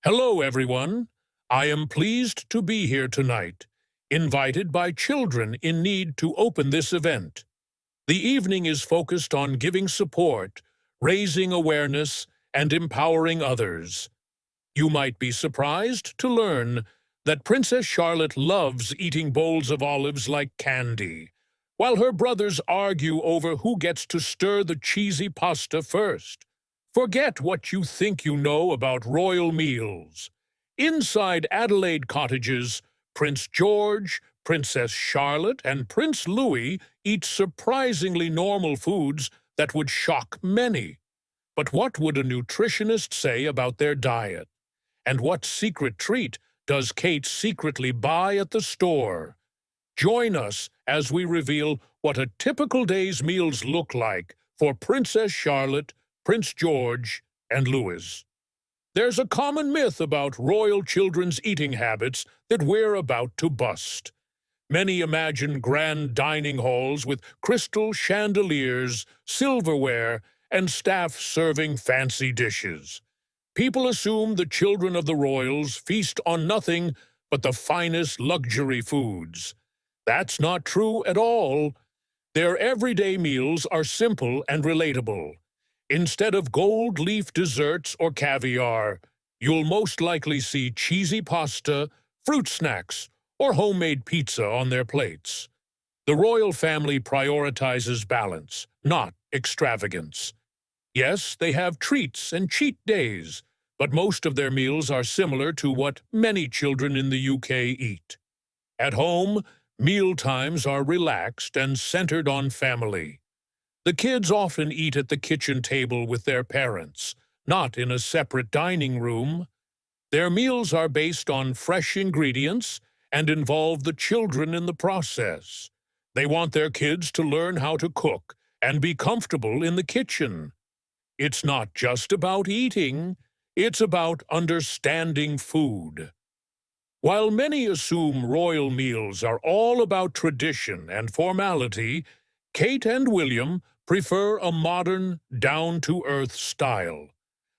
Hello, everyone. I am pleased to be here tonight, invited by children in need to open this event. The evening is focused on giving support, raising awareness, and empowering others. You might be surprised to learn that Princess Charlotte loves eating bowls of olives like candy, while her brothers argue over who gets to stir the cheesy pasta first. Forget what you think you know about royal meals. Inside Adelaide cottages, Prince George, Princess Charlotte, and Prince Louis eat surprisingly normal foods that would shock many. But what would a nutritionist say about their diet? And what secret treat does Kate secretly buy at the store? Join us as we reveal what a typical day's meals look like for Princess Charlotte, Prince George, and Louis. There's a common myth about royal children's eating habits that we're about to bust. Many imagine grand dining halls with crystal chandeliers, silverware, and staff serving fancy dishes. People assume the children of the royals feast on nothing but the finest luxury foods. That's not true at all. Their everyday meals are simple and relatable. Instead of gold leaf desserts or caviar, you'll most likely see cheesy pasta, fruit snacks, or homemade pizza on their plates. The royal family prioritizes balance, not extravagance. Yes, they have treats and cheat days, but most of their meals are similar to what many children in the UK eat. At home, meal times are relaxed and centered on family. The kids often eat at the kitchen table with their parents, not in a separate dining room. Their meals are based on fresh ingredients and involve the children in the process. They want their kids to learn how to cook and be comfortable in the kitchen. It's not just about eating, it's about understanding food. While many assume royal meals are all about tradition and formality, Kate and William prefer a modern, down-to-earth style.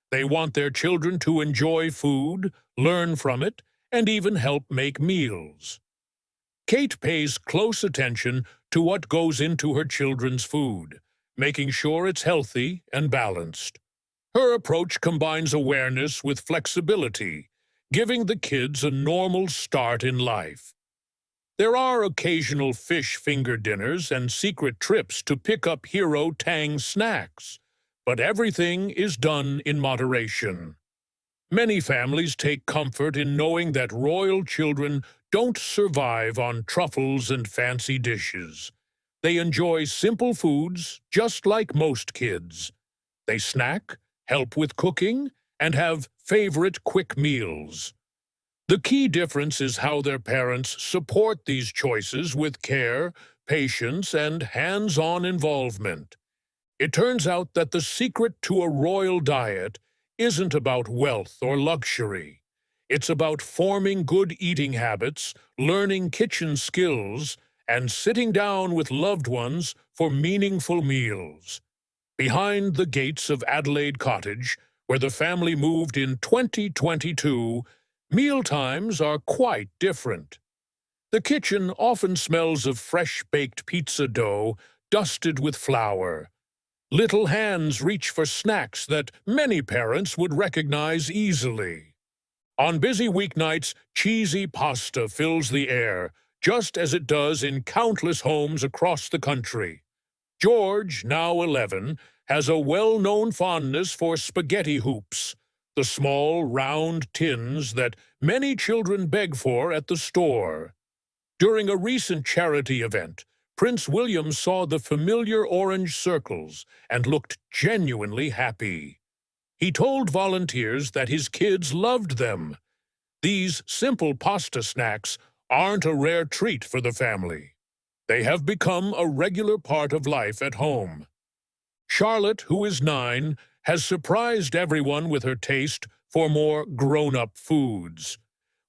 They want their children to enjoy food, learn from it, and even help make meals. Kate pays close attention to what goes into her children's food, making sure it's healthy and balanced. Her approach combines awareness with flexibility, giving the kids a normal start in life. There are occasional fish finger dinners and secret trips to pick up Hero Tang snacks, but everything is done in moderation. Many families take comfort in knowing that royal children don't survive on truffles and fancy dishes. They enjoy simple foods just like most kids. They snack, help with cooking, and have favorite quick meals. The key difference is how their parents support these choices with care, patience, and hands-on involvement. It turns out that the secret to a royal diet isn't about wealth or luxury. It's about forming good eating habits, learning kitchen skills, and sitting down with loved ones for meaningful meals. Behind the gates of Adelaide Cottage, where the family moved in 2022, mealtimes are quite different. The kitchen often smells of fresh-baked pizza dough dusted with flour. Little hands reach for snacks that many parents would recognize easily. On busy weeknights, cheesy pasta fills the air, just as it does in countless homes across the country. George, now 11, has a well-known fondness for spaghetti hoops, the small, round tins that many children beg for at the store. During a recent charity event, Prince William saw the familiar orange circles and looked genuinely happy. He told volunteers that his kids loved them. These simple pasta snacks aren't a rare treat for the family. They have become a regular part of life at home. Charlotte, who is 9, has surprised everyone with her taste for more grown-up foods.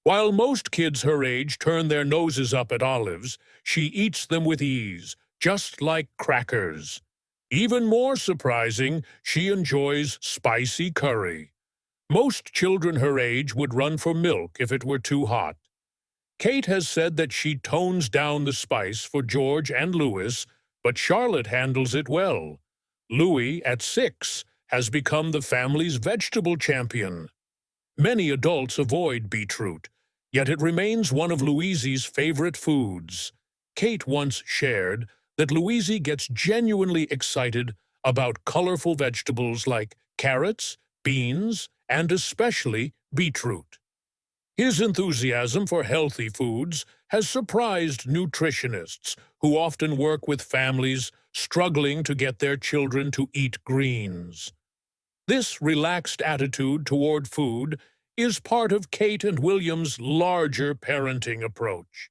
While most kids her age turn their noses up at olives, she eats them with ease, just like crackers. Even more surprising, she enjoys spicy curry. Most children her age would run for milk if it were too hot. Kate has said that she tones down the spice for George and Louis, but Charlotte handles it well. Louis, at 6, has become the family's vegetable champion. Many adults avoid beetroot, yet it remains one of Louise's favorite foods. Kate once shared that Louise gets genuinely excited about colorful vegetables like carrots, beans, and especially beetroot. His enthusiasm for healthy foods has surprised nutritionists who often work with families struggling to get their children to eat greens. This relaxed attitude toward food is part of Kate and William's larger parenting approach.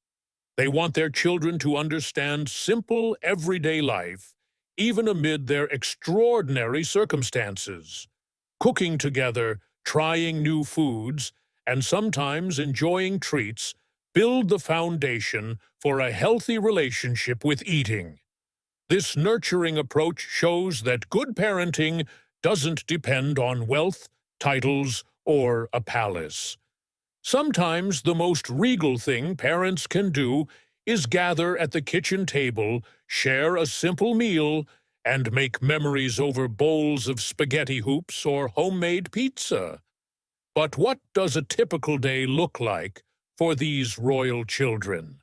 They want their children to understand simple, everyday life, even amid their extraordinary circumstances. Cooking together, trying new foods, and sometimes enjoying treats build the foundation for a healthy relationship with eating. This nurturing approach shows that good parenting doesn't depend on wealth, titles, or a palace. Sometimes the most regal thing parents can do is gather at the kitchen table, share a simple meal, and make memories over bowls of spaghetti hoops or homemade pizza. But what does a typical day look like for these royal children?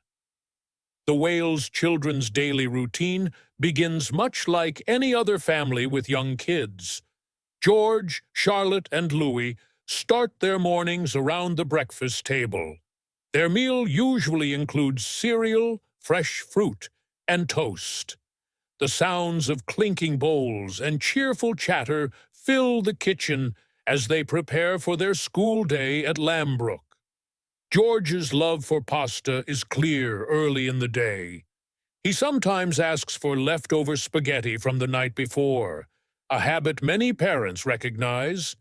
The Wales children's daily routine begins much like any other family with young kids. George, Charlotte, and Louis start their mornings around the breakfast table. Their meal usually includes cereal, fresh fruit, and toast. The sounds of clinking bowls and cheerful chatter fill the kitchen as they prepare for their school day at Lambrook. George's love for pasta is clear early in the day. He sometimes asks for leftover spaghetti from the night before, a habit many parents recognize.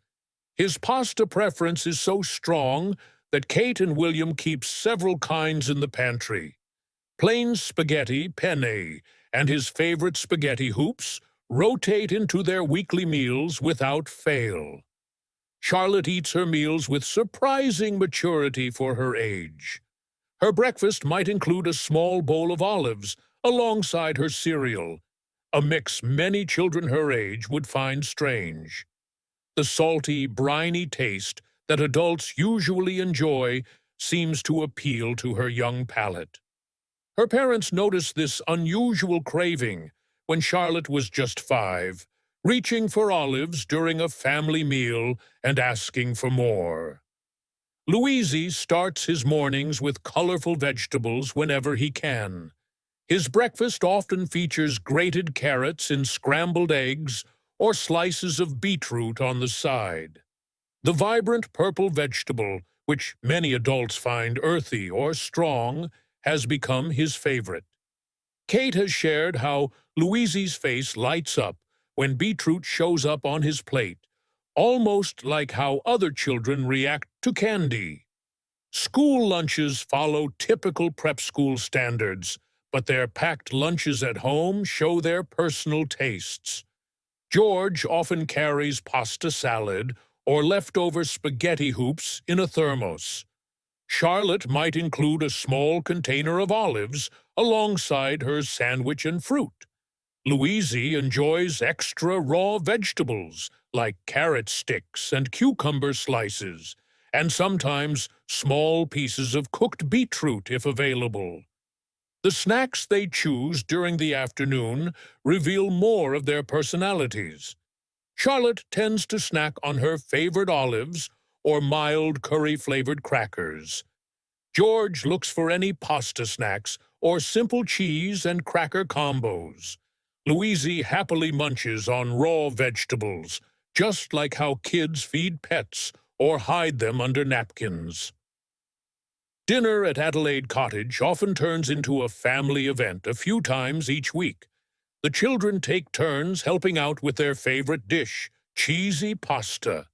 His pasta preference is so strong that Kate and William keep several kinds in the pantry. Plain spaghetti, penne, and his favorite spaghetti hoops rotate into their weekly meals without fail. Charlotte eats her meals with surprising maturity for her age. Her breakfast might include a small bowl of olives alongside her cereal, a mix many children her age would find strange. The salty, briny taste that adults usually enjoy seems to appeal to her young palate. Her parents noticed this unusual craving when Charlotte was just 5, reaching for olives during a family meal and asking for more. Louis starts his mornings with colorful vegetables whenever he can. His breakfast often features grated carrots in scrambled eggs or slices of beetroot on the side. The vibrant purple vegetable, which many adults find earthy or strong, has become his favorite. Kate has shared how Louise's face lights up when beetroot shows up on his plate, almost like how other children react to candy. School lunches follow typical prep school standards, but their packed lunches at home show their personal tastes. George often carries pasta salad or leftover spaghetti hoops in a thermos. Charlotte might include a small container of olives alongside her sandwich and fruit. Louise enjoys extra raw vegetables like carrot sticks and cucumber slices, and sometimes small pieces of cooked beetroot if available. The snacks they choose during the afternoon reveal more of their personalities. Charlotte tends to snack on her favorite olives or mild curry-flavored crackers. George looks for any pasta snacks or simple cheese and cracker combos. Louise happily munches on raw vegetables, just like how kids feed pets or hide them under napkins. Dinner at Adelaide Cottage often turns into a family event a few times each week. The children take turns helping out with their favorite dish, cheesy pasta.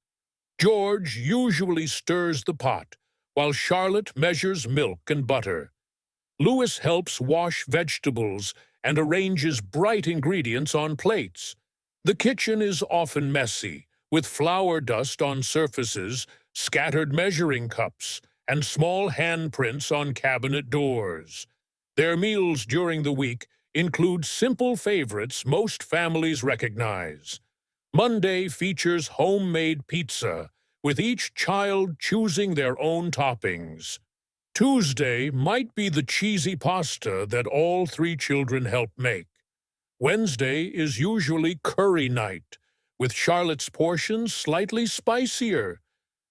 George usually stirs the pot, while Charlotte measures milk and butter. Louis helps wash vegetables and arranges bright ingredients on plates. The kitchen is often messy, with flour dust on surfaces, scattered measuring cups, and small handprints on cabinet doors. Their meals during the week include simple favorites most families recognize. Monday features homemade pizza, with each child choosing their own toppings. Tuesday might be the cheesy pasta that all three children help make. Wednesday is usually curry night, with Charlotte's portions slightly spicier.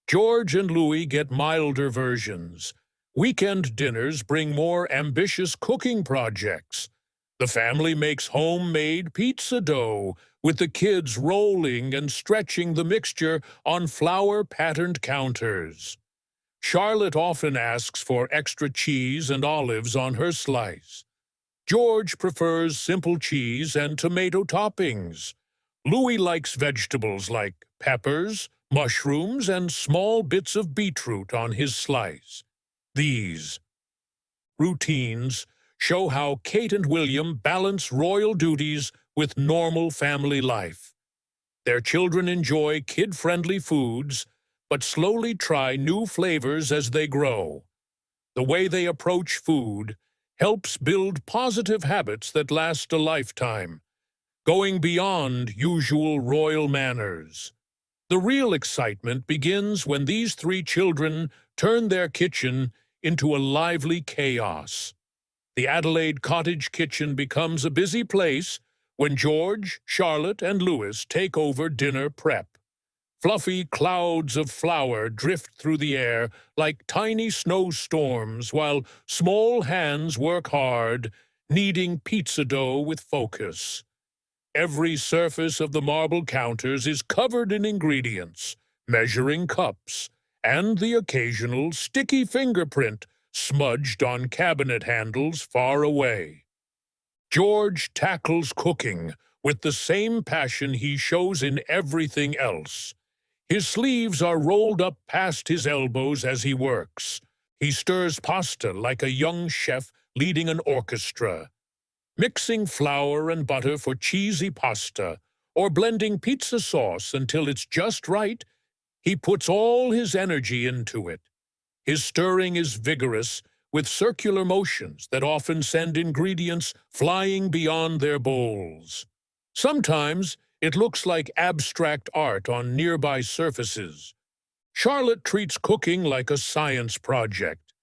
George and Louis get milder versions. Weekend dinners bring more ambitious cooking projects. The family makes homemade pizza dough, with the kids rolling and stretching the mixture on flower-patterned counters. Charlotte often asks for extra cheese and olives on her slice. George prefers simple cheese and tomato toppings. Louis likes vegetables like peppers, mushrooms, and small bits of beetroot on his slice. These routines show how Kate and William balance royal duties with normal family life. Their children enjoy kid-friendly foods, but slowly try new flavors as they grow. The way they approach food helps build positive habits that last a lifetime, going beyond usual royal manners. The real excitement begins when these three children turn their kitchen into a lively chaos. The Adelaide cottage kitchen becomes a busy place when George, Charlotte, and Louis take over dinner prep. Fluffy clouds of flour drift through the air like tiny snowstorms while small hands work hard, kneading pizza dough with focus. Every surface of the marble counters is covered in ingredients, measuring cups, and the occasional sticky fingerprint smudged on cabinet handles far away. George tackles cooking with the same passion he shows in everything else. His sleeves are rolled up past his elbows as he works. He stirs pasta like a young chef leading an orchestra, mixing flour and butter for cheesy pasta, or blending pizza sauce until it's just right. He puts all his energy into it. His stirring is vigorous, with circular motions that often send ingredients flying beyond their bowls. Sometimes it looks like abstract art on nearby surfaces. Charlotte treats cooking like a science project.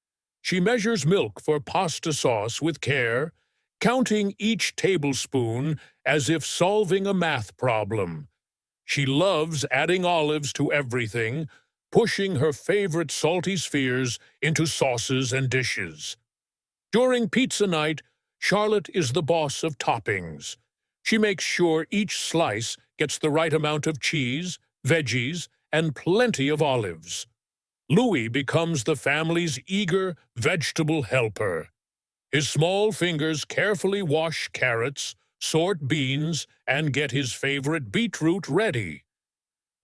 She measures milk for pasta sauce with care, counting each tablespoon as if solving a math problem. She loves adding olives to everything, pushing her favorite salty spheres into sauces and dishes. During pizza night, Charlotte is the boss of toppings. She makes sure each slice gets the right amount of cheese, veggies, and plenty of olives. Louis becomes the family's eager vegetable helper. His small fingers carefully wash carrots, sort beans, and get his favorite beetroot ready.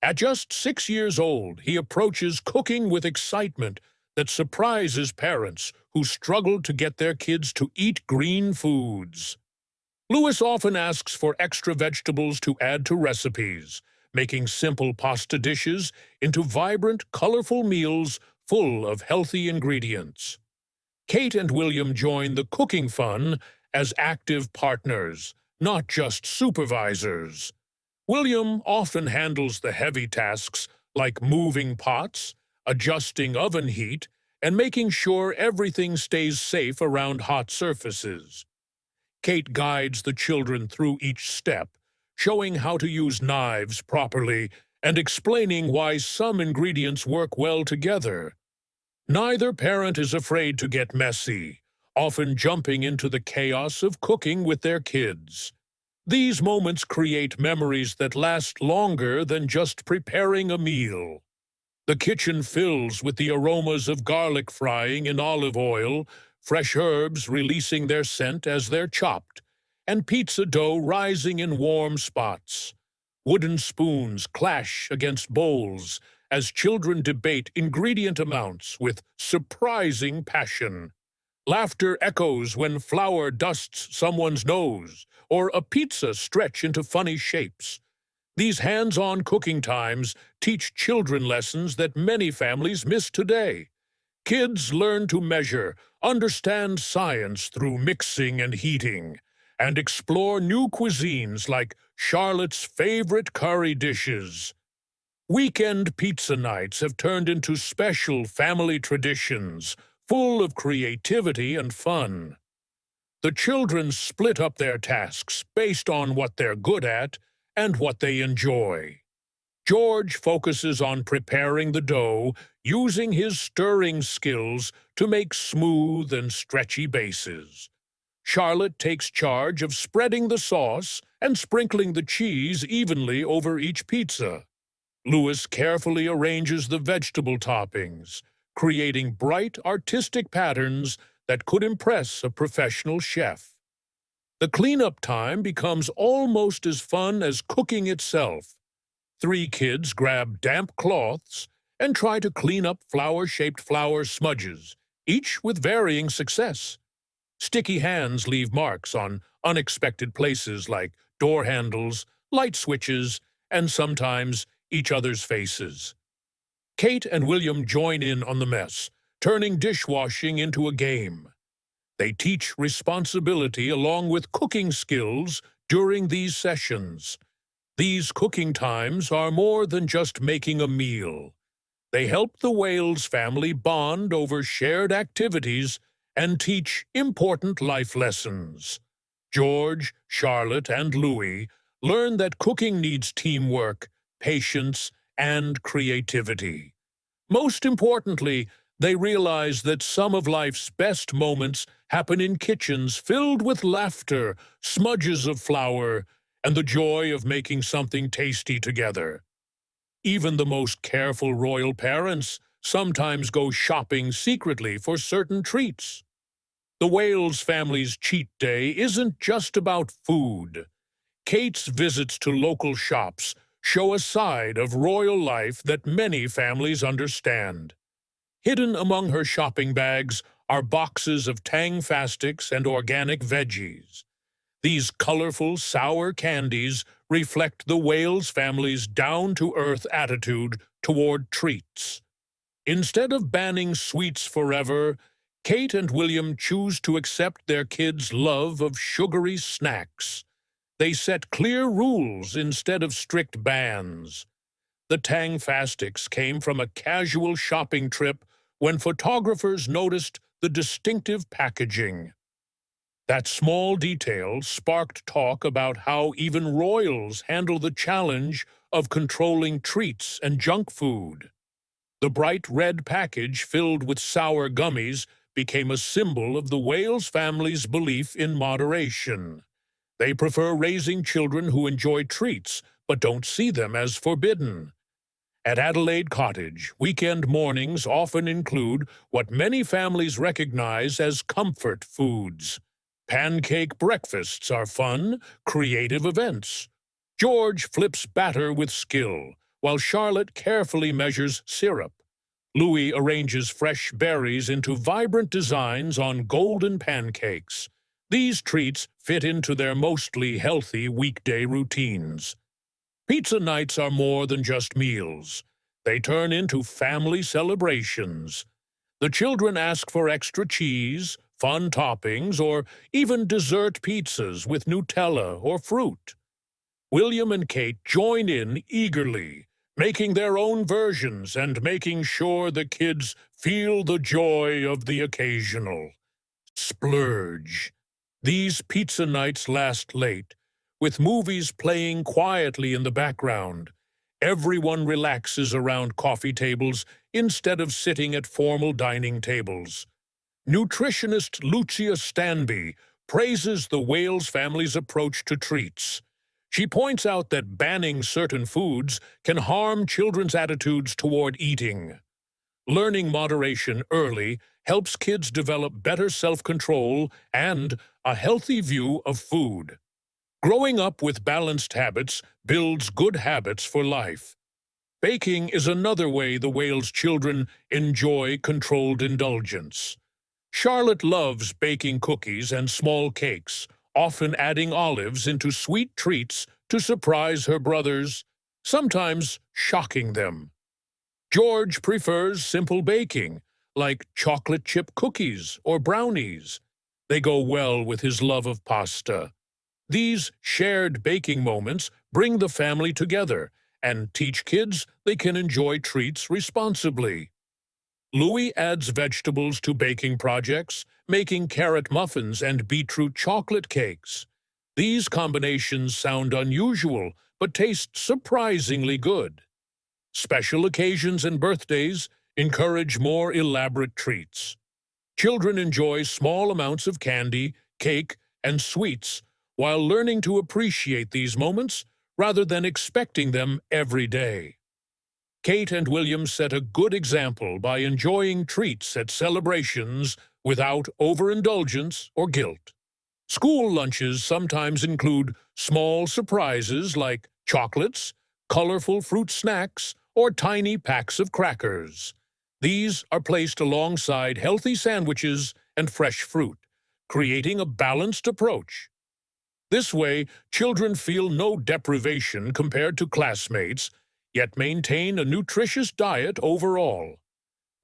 At just 6 years old, he approaches cooking with excitement that surprises parents who struggle to get their kids to eat green foods. Louis often asks for extra vegetables to add to recipes, making simple pasta dishes into vibrant, colorful meals full of healthy ingredients. Kate and William join the cooking fun as active partners, not just supervisors. William often handles the heavy tasks like moving pots, adjusting oven heat, and making sure everything stays safe around hot surfaces. Kate guides the children through each step, showing how to use knives properly and explaining why some ingredients work well together. Neither parent is afraid to get messy, often jumping into the chaos of cooking with their kids. These moments create memories that last longer than just preparing a meal. The kitchen fills with the aromas of garlic frying in olive oil, fresh herbs releasing their scent as they're chopped, and pizza dough rising in warm spots. Wooden spoons clash against bowls as children debate ingredient amounts with surprising passion. Laughter echoes when flour dusts someone's nose, or a pizza stretch into funny shapes. These hands-on cooking times teach children lessons that many families miss today. Kids learn to measure, understand science through mixing and heating, and explore new cuisines like Charlotte's favorite curry dishes. Weekend pizza nights have turned into special family traditions, full of creativity and fun. The children split up their tasks based on what they're good at and what they enjoy. George focuses on preparing the dough, using his stirring skills to make smooth and stretchy bases. Charlotte takes charge of spreading the sauce and sprinkling the cheese evenly over each pizza. Louis carefully arranges the vegetable toppings, creating bright, artistic patterns that could impress a professional chef. The cleanup time becomes almost as fun as cooking itself. 3 kids grab damp cloths and try to clean up flower-shaped flour smudges, each with varying success. Sticky hands leave marks on unexpected places like door handles, light switches, and sometimes each other's faces. Kate and William join in on the mess, turning dishwashing into a game. They teach responsibility along with cooking skills during these sessions. These cooking times are more than just making a meal. They help the Wales family bond over shared activities and teach important life lessons. George, Charlotte, and Louis learn that cooking needs teamwork, patience, and creativity. Most importantly, they realize that some of life's best moments happen in kitchens filled with laughter, smudges of flour, and the joy of making something tasty together. Even the most careful royal parents sometimes go shopping secretly for certain treats. The Wales family's cheat day isn't just about food. Kate's visits to local shops show a side of royal life that many families understand. Hidden among her shopping bags are boxes of Tangfastics and organic veggies. These colorful, sour candies reflect the Wales family's down-to-earth attitude toward treats. Instead of banning sweets forever, Kate and William choose to accept their kids' love of sugary snacks. They set clear rules instead of strict bans. The Tangfastics came from a casual shopping trip when photographers noticed the distinctive packaging. That small detail sparked talk about how even royals handle the challenge of controlling treats and junk food. The bright red package filled with sour gummies became a symbol of the Wales family's belief in moderation. They prefer raising children who enjoy treats but don't see them as forbidden. At Adelaide Cottage, weekend mornings often include what many families recognize as comfort foods. Pancake breakfasts are fun, creative events. George flips batter with skill, while Charlotte carefully measures syrup. Louis arranges fresh berries into vibrant designs on golden pancakes. These treats fit into their mostly healthy weekday routines. Pizza nights are more than just meals. They turn into family celebrations. The children ask for extra cheese, fun toppings, or even dessert pizzas with Nutella or fruit. William and Kate join in eagerly, making their own versions and making sure the kids feel the joy of the occasional splurge. These pizza nights last late, with movies playing quietly in the background. Everyone relaxes around coffee tables instead of sitting at formal dining tables. Nutritionist Lucia Stanby praises the Wales family's approach to treats. She points out that banning certain foods can harm children's attitudes toward eating. Learning moderation early helps kids develop better self-control and a healthy view of food. Growing up with balanced habits builds good habits for life. Baking is another way the Wales children enjoy controlled indulgence. Charlotte loves baking cookies and small cakes, often adding olives into sweet treats to surprise her brothers sometimes shocking them. George prefers simple baking, like chocolate chip cookies or brownies. They go well with his love of pasta. These shared baking moments bring the family together and teach kids they can enjoy treats responsibly. Louis adds vegetables to baking projects, making carrot muffins and beetroot chocolate cakes. These combinations sound unusual, but taste surprisingly good. Special occasions and birthdays encourage more elaborate treats. Children enjoy small amounts of candy, cake, and sweets while learning to appreciate these moments rather than expecting them every day. Kate and William set a good example by enjoying treats at celebrations without overindulgence or guilt. School lunches sometimes include small surprises like chocolates, colorful fruit snacks, or tiny packs of crackers. These are placed alongside healthy sandwiches and fresh fruit, creating a balanced approach. This way, children feel no deprivation compared to classmates, yet maintain a nutritious diet overall.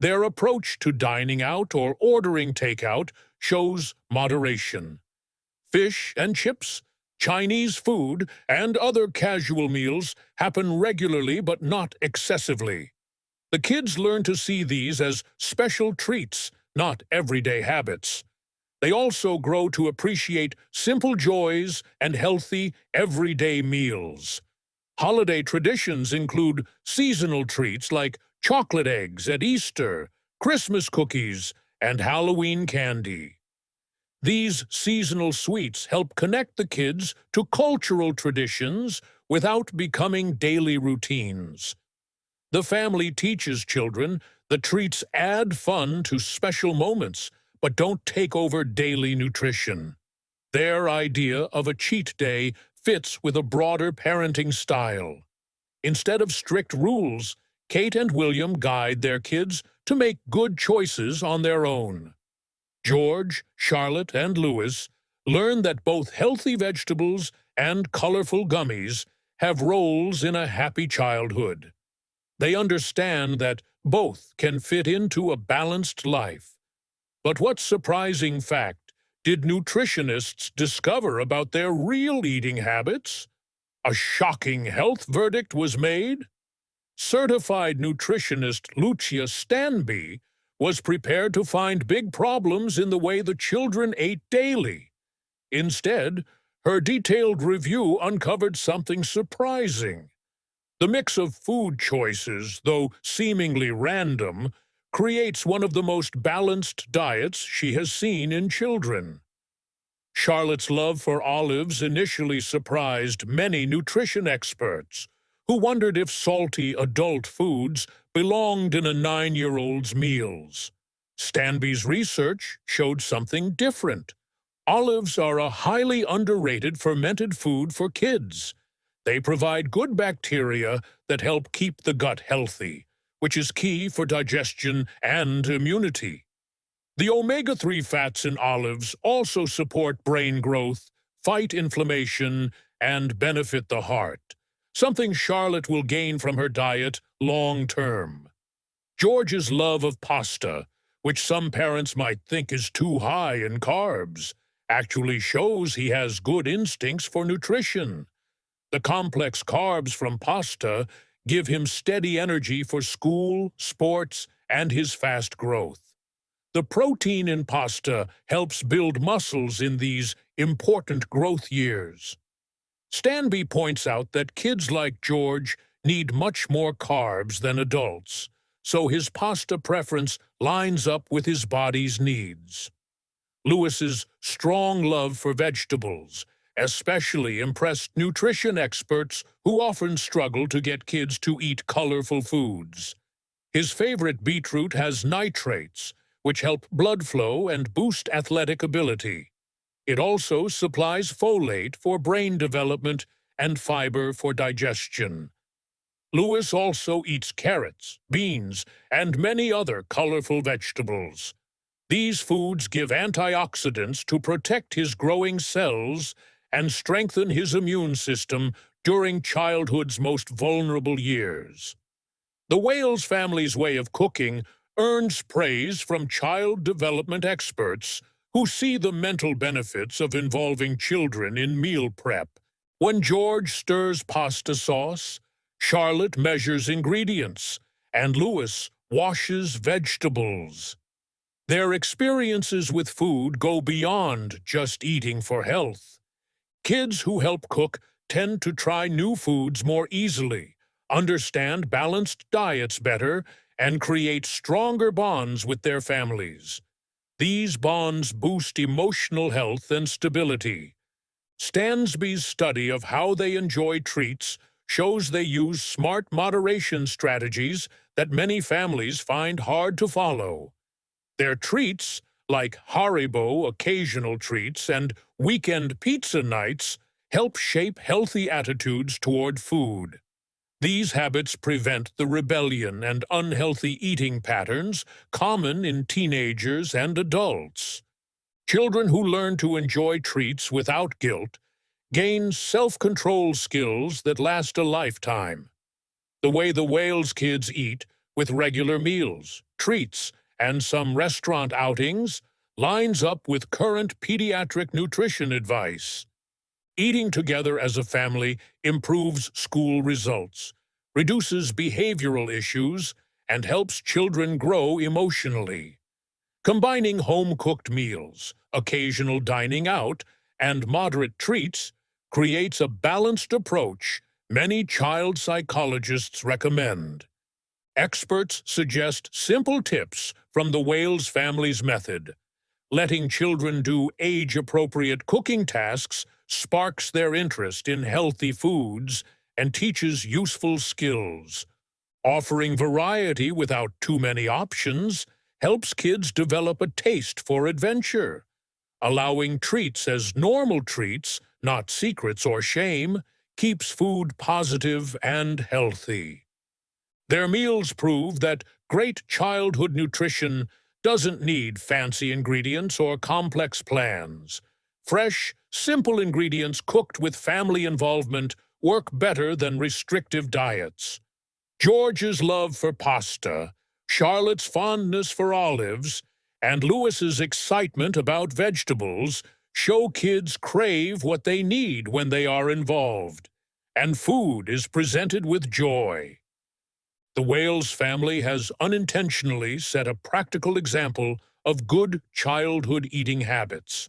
Their approach to dining out or ordering takeout shows moderation. Fish and chips, Chinese food, and other casual meals happen regularly but not excessively. The kids learn to see these as special treats, not everyday habits. They also grow to appreciate simple joys and healthy, everyday meals. Holiday traditions include seasonal treats like chocolate eggs at Easter, Christmas cookies, and Halloween candy. These seasonal sweets help connect the kids to cultural traditions without becoming daily routines. The family teaches children that treats add fun to special moments, but don't take over daily nutrition. Their idea of a cheat day fits with a broader parenting style. Instead of strict rules, Kate and William guide their kids to make good choices on their own. George, Charlotte, and Louis learn that both healthy vegetables and colorful gummies have roles in a happy childhood. They understand that both can fit into a balanced life. But what surprising fact did nutritionists discover about their real eating habits? A shocking health verdict was made. Certified nutritionist Lucia Stanby was prepared to find big problems in the way the children ate daily. Instead, her detailed review uncovered something surprising. The mix of food choices, though seemingly random, creates one of the most balanced diets she has seen in children. Charlotte's love for olives initially surprised many nutrition experts, who wondered if salty adult foods belonged in a 9-year-old's meals. Stanby's research showed something different. Olives are a highly underrated fermented food for kids. They provide good bacteria that help keep the gut healthy, which is key for digestion and immunity. The omega-3 fats in olives also support brain growth, fight inflammation, and benefit the heart, something Charlotte will gain from her diet long-term. George's love of pasta, which some parents might think is too high in carbs, actually shows he has good instincts for nutrition. The complex carbs from pasta give him steady energy for school, sports, and his fast growth. The protein in pasta helps build muscles in these important growth years. Stanby points out that kids like George need much more carbs than adults, so his pasta preference lines up with his body's needs. Lewis's strong love for vegetables especially impressed nutrition experts who often struggle to get kids to eat colorful foods. His favorite beetroot has nitrates, which help blood flow and boost athletic ability. It also supplies folate for brain development and fiber for digestion. Lewis also eats carrots, beans, and many other colorful vegetables. These foods give antioxidants to protect his growing cells and strengthen his immune system during childhood's most vulnerable years. The Wales family's way of cooking earns praise from child development experts who see the mental benefits of involving children in meal prep. When George stirs pasta sauce, Charlotte measures ingredients, and Louis washes vegetables. Their experiences with food go beyond just eating for health. Kids who help cook tend to try new foods more easily, understand balanced diets better, and create stronger bonds with their families. These bonds boost emotional health and stability. Stansby's study of how they enjoy treats shows they use smart moderation strategies that many families find hard to follow. Their treats, like Haribo occasional treats and weekend pizza nights, help shape healthy attitudes toward food. These habits prevent the rebellion and unhealthy eating patterns common in teenagers and adults. Children who learn to enjoy treats without guilt gain self-control skills that last a lifetime. The way the Wales kids eat, with regular meals, treats, and some restaurant outings, lines up with current pediatric nutrition advice. Eating together as a family improves school results, reduces behavioral issues, and helps children grow emotionally. Combining home-cooked meals, occasional dining out, and moderate treats creates a balanced approach many child psychologists recommend. Experts suggest simple tips from the Wales family's method. Letting children do age-appropriate cooking tasks sparks their interest in healthy foods and teaches useful skills. Offering variety without too many options helps kids develop a taste for adventure. Allowing treats as normal treats, not secrets or shame, keeps food positive and healthy. Their meals prove that great childhood nutrition doesn't need fancy ingredients or complex plans. Fresh, simple ingredients cooked with family involvement work better than restrictive diets. George's love for pasta, Charlotte's fondness for olives, and Louis's excitement about vegetables show kids crave what they need when they are involved, and food is presented with joy. The Wales family has unintentionally set a practical example of good childhood eating habits.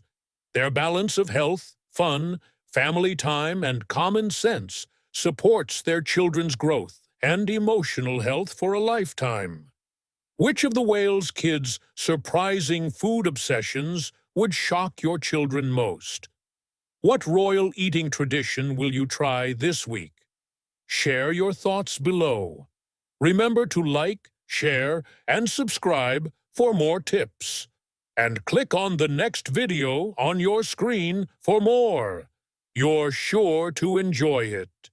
Their balance of health, fun, family time, and common sense supports their children's growth and emotional health for a lifetime. Which of the Wales kids' surprising food obsessions would shock your children most? What royal eating tradition will you try this week? Share your thoughts below. Remember to like, share, and subscribe for more tips. And click on the next video on your screen for more. You're sure to enjoy it.